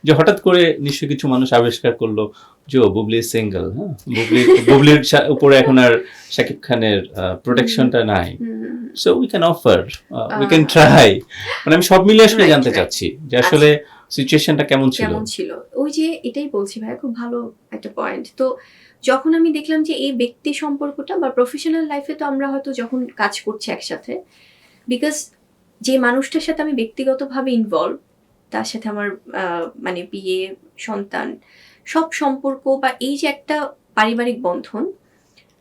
যে হঠাৎ করে নিশ্চয়ই কিছু মানুষ আবিষ্কার করলো যে বুবলি সিঙ্গেল, হ্যাঁ, বুবলির উপরে এখন আর শাকিব খানের প্রোটেকশনটা নাই, so we can offer, we can try. মানে আমি সব মিলিয়ে আসলে জানতে চাচ্ছি যে আসলে সিচুয়েশনটা কেমন ছিল। ওই যে এটাই বলছি ভাই, খুব ভালো একটা পয়েন্ট। তো যখন আমি দেখলাম যে এই ব্যক্তি সম্পর্কটা বা প্রফেশনাল লাইফে তো আমরা হয়তো যখন কাজ করছি একসাথে, বিকজ যে মানুষটার সাথে আমি ব্যক্তিগতভাবে ইনভলভ, তার সাথে আমার মানে বিয়ে, সন্তান, সব সম্পর্ক বা এই যে একটা পারিবারিক বন্ধন,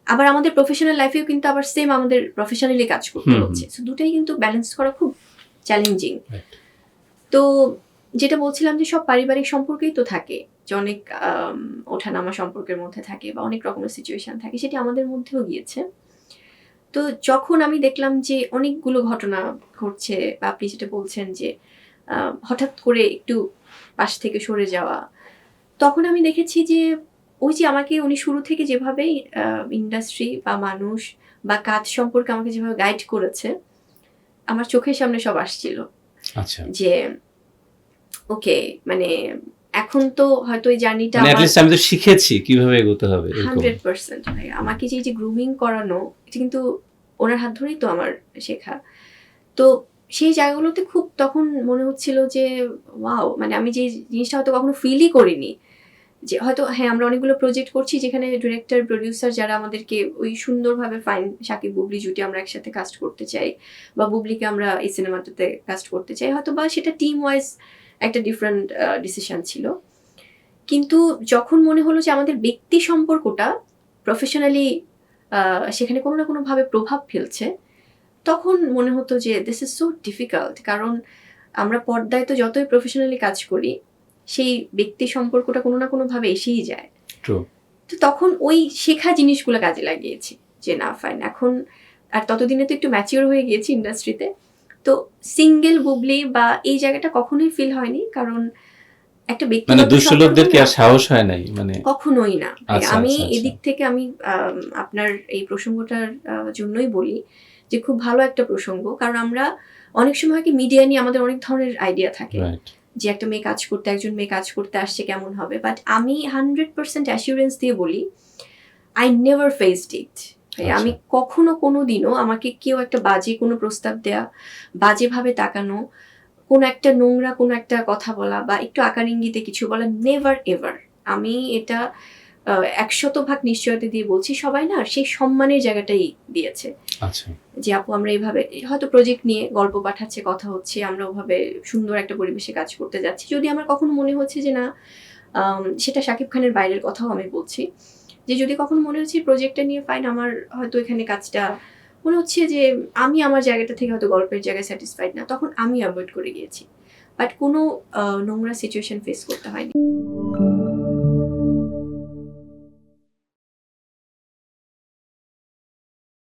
আবার আমাদের প্রফেশনাল লাইফেও কিন্তু আবার সেম আমাদের প্রফেশনালি কাজ করতে হচ্ছে, সো দুটাই কিন্তু ব্যালেন্স করা খুব চ্যালেঞ্জিং। তো যেটা বলছিলাম যে সব পারিবারিক সম্পর্কেই তো থাকে, যে অনেক ওঠানামা সম্পর্কের মধ্যে থাকে বা অনেক রকমের সিচুয়েশন থাকে, সেটি আমাদের মধ্যেও গিয়েছে। তো যখন আমি দেখলাম যে অনেকগুলো ঘটনা ঘটছে, বা আপনি যেটা বলছেন যে হঠাৎ করে একটু পাশ থেকে সরে যাওয়া, তখন আমি দেখেছি যে ওই যে আমাকে উনি শুরু থেকে যেভাবেই ইন্ডাস্ট্রি বা মানুষ বা কাজ সম্পর্কে আমাকে যেভাবে গাইড করেছে, আমার চোখের সামনে সব আসছিল। আচ্ছা, যে ওকে, মানে এখন তো হয়তো এই জার্নিটা মানে অ্যাটলিস্ট আমি তো শিখেছি কিভাবে এগোতে হবে। 100% ভাই, আমাকে যে গ্রুমিং করানো, এটা কিন্তু ওনার হাত ধরেই তো আমার শেখা। তো সেই জায়গাগুলোতে খুব তখন মনে হচ্ছিল যে ওয়াও, মানে আমি যে জিনিসটা হয়তো কখনো ফিলই করিনি, যে হয়তো হ্যাঁ আমরা অনেকগুলো প্রজেক্ট করছি যেখানে ডিরেক্টর, প্রডিউসার যারা আমাদেরকে ওই সুন্দরভাবে ফাইন শাকিব বুবলি জুটি আমরা একসাথে কাস্ট করতে চাই, বা বুবলিকে আমরা এই সিনেমাটাতে কাস্ট করতে চাই, হয়তো বা সেটা টিম ওয়াইজ একটা ডিফারেন্ট ডিসিশন ছিল। কিন্তু যখন মনে হলো যে আমাদের ব্যক্তি সম্পর্কটা প্রফেশনালি সেখানে কোনো না কোনোভাবে প্রভাব ফেলছে, তখন মনে হতো যে দিস ইজ সো ডিফিকাল্ট। কারণ আমরা পর্দায় তো যতই প্রফেশনালি কাজ করি, সেই ব্যক্তি সম্পর্কটা কোনো না কোনোভাবে এসেই যায়। তো তখন ওই শেখা জিনিসগুলো কাজে লাগিয়েছি, যে না ফাইন, এখন আর ততদিনে তো একটু ম্যাচিওর হয়ে গিয়েছি ইন্ডাস্ট্রিতে। তো সিঙ্গেল বুবলি বা এই জায়গাটা কখনোই ফিল হয়নি, কারণ একটা মানে ব্যক্তিগত দুষ্ট লোকদের কি আর সাহস হয় নাই, মানে কখনোই না। আমি আচ্ছা। এদিক থেকে আমি আপনার এই প্রসঙ্গটার জন্যই বলি যে খুব ভালো একটা প্রসঙ্গ, কারণ আমরা অনেক সময় কি মিডিয়া নিয়ে আমাদের অনেক ধরনের আইডিয়া থাকে, যে একটা মেয়ে কাজ করতে, একজন মেয়ে কাজ করতে আসছে কেমন হবে, বাট আমি 100% অ্যাসিউরেন্স দিয়ে বলি, আই নেভার ফেসড ইট। আমি কখনো কোনো দিনও আমাকে কেউ একটা বাজে কোনো প্রস্তাব দেয়া, বাজেভাবে তাকানো, কোনো একটা নোংরা কোনো একটা কথা বলা, বা একটু আকার ইঙ্গিতে কিছু বলা, নেভার এভার। আমি এটা 100% নিশ্চয়তা দিয়ে বলছি, সবাই না সেই সম্মানের জায়গাটাই দিয়েছে। আচ্ছা, যে আপু আমরা এইভাবে হয়তো প্রজেক্ট নিয়ে গল্প পাঠাচ্ছে, কথা হচ্ছে, আমরা ওভাবে সুন্দর একটা পরিবেশে কাজ করতে যাচ্ছি। যদি আমার কখনো মনে হচ্ছে যে না, সেটা শাকিব খানের বাইরের কথাও আমি বলছি, যে যদি কখনো মনে হচ্ছে প্রজেক্টটা নিয়ে ফাইন, আমার হয়তো এখানে কাজটা মনে হচ্ছে যে আমি আমার জায়গাটা থেকে হয়তো গল্পের জায়গায় স্যাটিসফাইড না, তখন আমি অ্যাভয়েড করে গিয়েছি। বাট কোনো নোংরা সিচুয়েশন ফেস করতে হয়নি।